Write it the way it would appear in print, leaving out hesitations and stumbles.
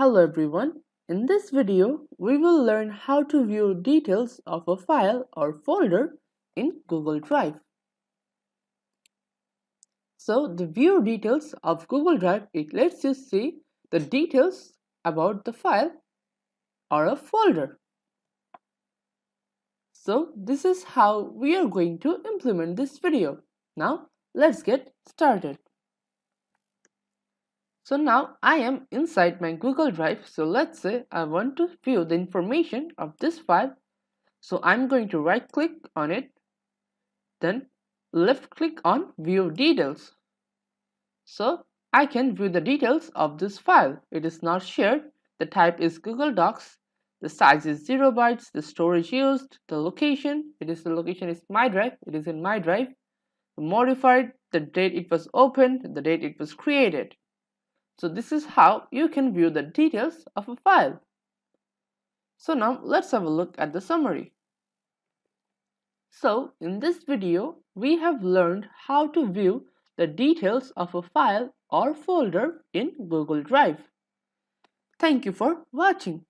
Hello everyone. In this video, we will learn how to view details of a file or folder in Google Drive. So the view details of Google Drive, it lets you see the details about the file or a folder. So this is how we are going to implement this video. Now let's get started. So now I am inside my Google Drive. So let's say I want to view the information of this file. So I'm going to right click on it, then left click on view details. So I can view the details of this file. It is not shared. The type is Google Docs. The size is 0 bytes. The storage used. The location. The location is my drive. It is in my drive. The modified. The date it was opened. The date it was created. So this is how you can view the details of a file. So now let's have a look at the summary. So in this video, we have learned how to view the details of a file or folder in Google Drive. Thank you for watching.